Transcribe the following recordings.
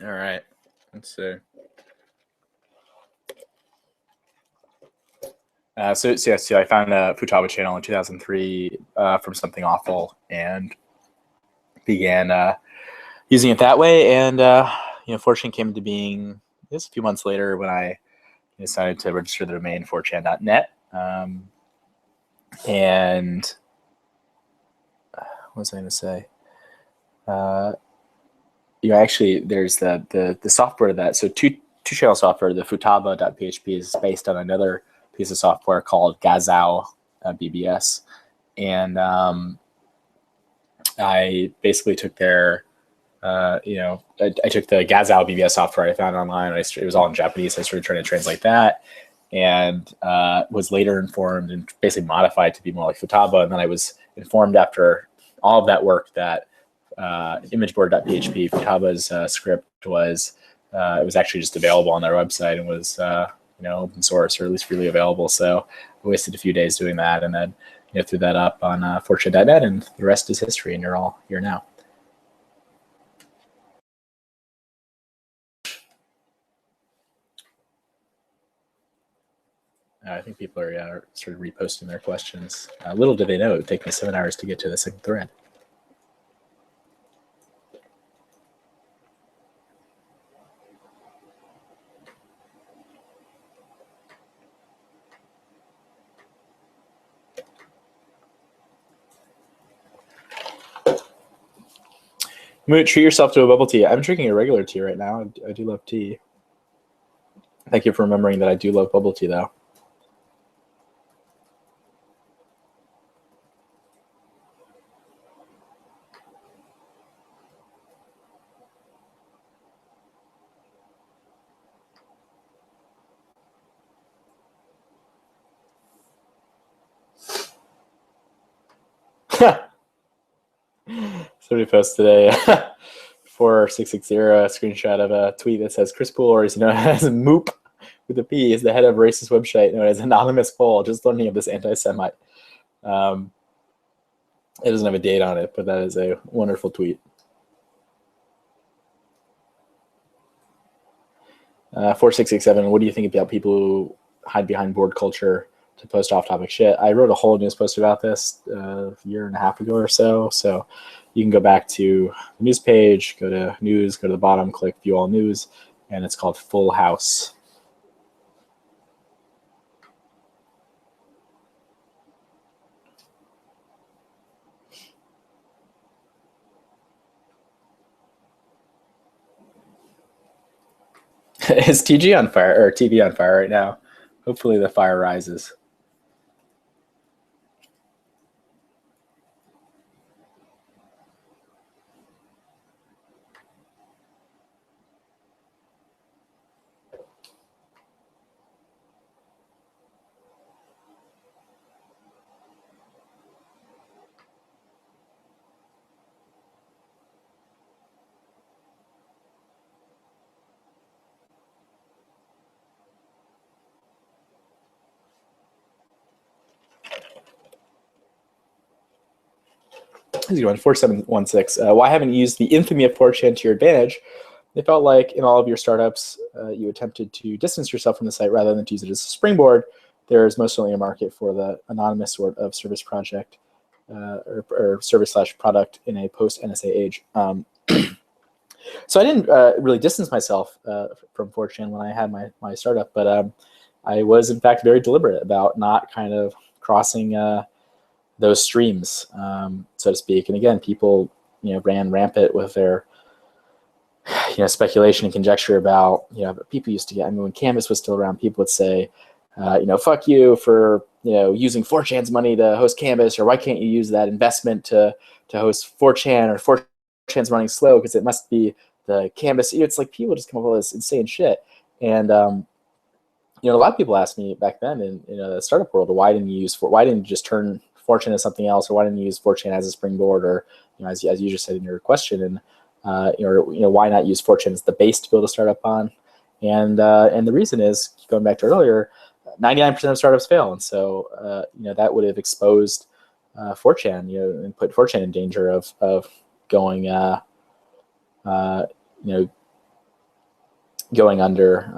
All right, let's see. So I found a Futaba channel in 2003 from Something Awful and began using it that way. And Fortune came into being just a few months later when I decided to register the domain 4chan.net. And what was I going to say? Actually, there's the software that two-channel software. The Futaba.php is based on another piece of software called Gazao BBS, and I basically took their I took the Gazao BBS software I found online. It was all in Japanese. So I started trying to translate that, and was later informed and basically modified to be more like Futaba. And then I was informed after all of that work that imageboard.php, Futaba's script, was it was actually just available on their website and was open source, or at least freely available. So I wasted a few days doing that, and then threw that up on 4chan.net, and the rest is history. And you're all here now. I think people are sort of reposting their questions. Little did they know it would take me 7 hours to get to the second thread. Moot, treat yourself to a bubble tea. I'm drinking a regular tea right now. I do love tea. Thank you for remembering that I do love bubble tea, though. Somebody posted today 4660 a screenshot of a tweet that says Chris Poole, or is known as Moop with a P, is the head of a racist website known as Anonymous Poll. Just learning of this anti-Semite. It doesn't have a date on it, but that is a wonderful tweet. 4667, what do you think about people who hide behind board culture to post off-topic shit? I wrote a whole news post about this a year and a half ago or so. So you can go back to the news page, go to news, go to the bottom, click view all news, and it's called Full House. Is TG on fire, or TV on fire right now? Hopefully the fire rises. How's it going? 4716. Why haven't you used the infamy of 4chan to your advantage? It felt like in all of your startups, you attempted to distance yourself from the site rather than to use it as a springboard. There is most certainly a market for the anonymous sort of service project or service/product in a post-NSA age. So I didn't really distance myself from 4chan when I had my startup, but I was in fact very deliberate about not kind of crossing those streams, so to speak. And again, people ran rampant with their speculation and conjecture about people used to get. I mean, when Canvas was still around, people would say, fuck you for using 4chan's money to host Canvas, or why can't you use that investment to host 4chan, or 4chan's running slow because it must be the Canvas. It's like people just come up with all this insane shit. And a lot of people asked me back then in the startup world, why didn't you just turn 4chan into something else, or why didn't you use 4chan as a springboard, or as you just said in your question, and why not use 4chan as the base to build a startup on? And the reason is, going back to earlier, 99% of startups fail, and so that would have exposed 4chan, and put 4chan in danger of going going under.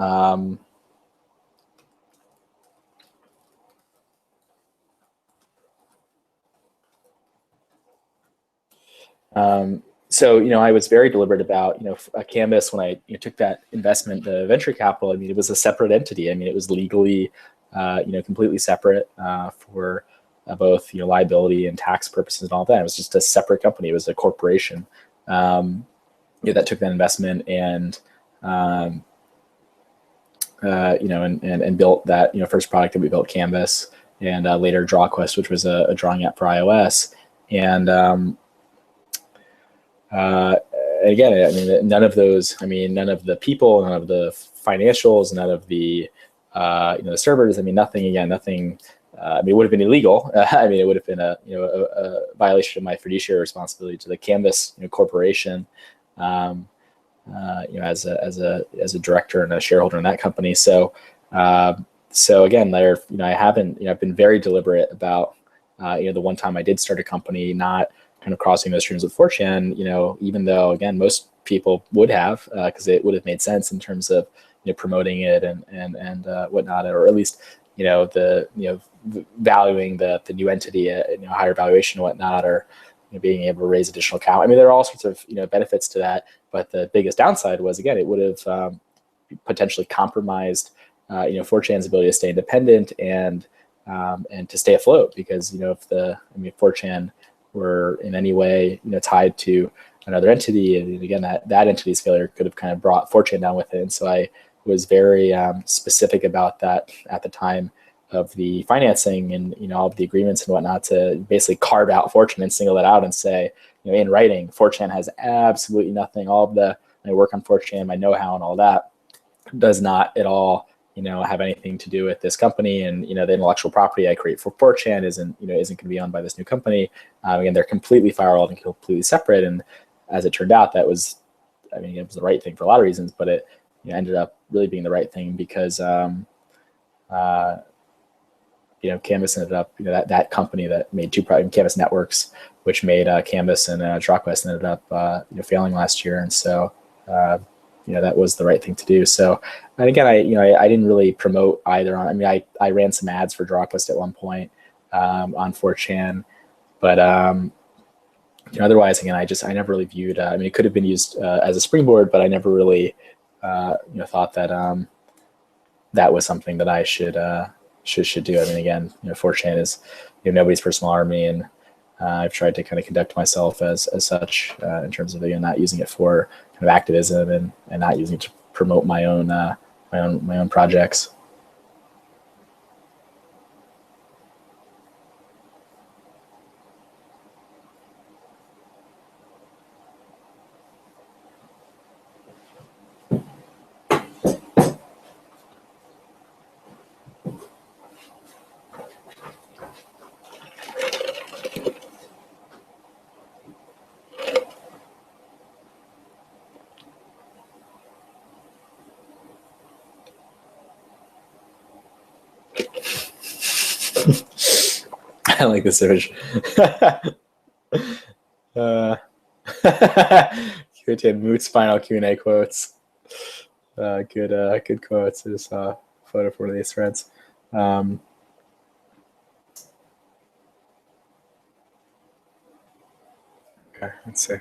So, I was very deliberate about, Canvas when I took that investment, the venture capital. I mean, it was a separate entity. I mean, it was legally, completely separate for both, liability and tax purposes and all that. It was just a separate company. It was a corporation that took that investment and, and built that, first product that we built, Canvas, and later DrawQuest, which was a drawing app for iOS. And again, I mean, none of the people, none of the financials, none of the, the servers, I mean, nothing, it would have been illegal. It would have been a violation of my fiduciary responsibility to the Canvas corporation, as a director and a shareholder in that company. So again, I've been very deliberate about, the one time I did start a company, not kind of crossing those streams with 4chan, even though, again, most people would have, because it would have made sense in terms of, promoting it and whatnot, or at least, valuing the new entity at higher valuation and whatnot, or being able to raise additional capital. I mean, there are all sorts of benefits to that, but the biggest downside was, again, it would have potentially compromised 4chan's ability to stay independent and to stay afloat, because if 4chan were in any way tied to another entity, and again, that entity's failure could have kind of brought 4chan down with it. And so I was very specific about that at the time of the financing and all of the agreements and whatnot, to basically carve out 4chan and single it out and say, in writing, 4chan has absolutely nothing. All of my work on 4chan, my know-how and all that, does not at all have anything to do with this company, and the intellectual property I create for 4chan isn't going to be owned by this new company. Again, they're completely firewalled and completely separate. And as it turned out, it was the right thing for a lot of reasons, but it ended up really being the right thing because Canvas ended up that company that made two products, Canvas Networks, which made Canvas and DrawQuest, ended up failing last year, and so. That was the right thing to do. So, and again, I didn't really promote either. I ran some ads for DrawQuest at one point on 4chan, but otherwise, again, I never really viewed. It could have been used as a springboard, but I never really thought that that was something that I should do. Again, 4chan is nobody's personal army, and I've tried to kind of conduct myself as such in terms of not using it for kind of activism and not using it to promote my own projects. I like this image. Moot's final Q&A quotes. Good quotes. I just saw a photo for one of these threads. Okay, let's see.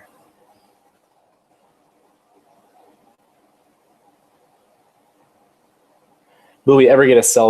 Will we ever get a cell